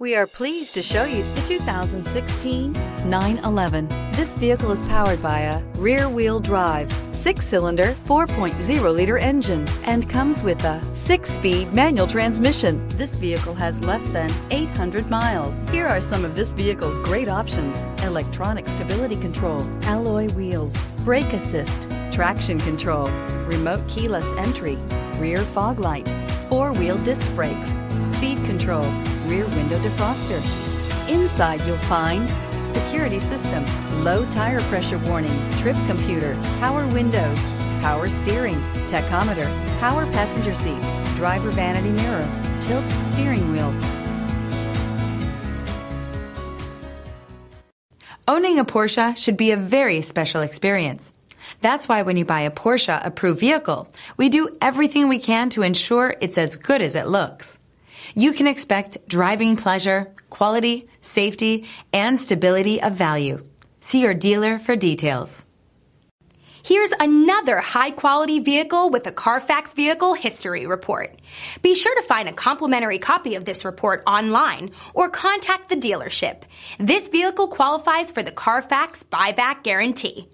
We are pleased to show you the 2016 911. This vehicle is powered by a rear-wheel drive, 6-cylinder, 4.0-liter engine, and comes with a 6-speed manual transmission. This vehicle has less than 800 miles. Here are some of this vehicle's great options: electronic stability control, alloy wheels, brake assist, traction control, remote keyless entry, rear fog light, 4-wheel disc brakes, speed control, rear window defroster. Inside you'll find security system, low tire pressure warning, trip computer, power windows, power steering, tachometer, power passenger seat, driver vanity mirror, tilt steering wheel. Owning a Porsche should be a very special experience. That's why when you buy a Porsche approved vehicle, we do everything we can to ensure it's as good as it looks. You can expect driving pleasure, quality, safety, and stability of value. See your dealer for details. Here's another high-quality vehicle with a Carfax Vehicle History Report. Be sure to find a complimentary copy of this report online or contact the dealership. This vehicle qualifies for the Carfax Buyback Guarantee.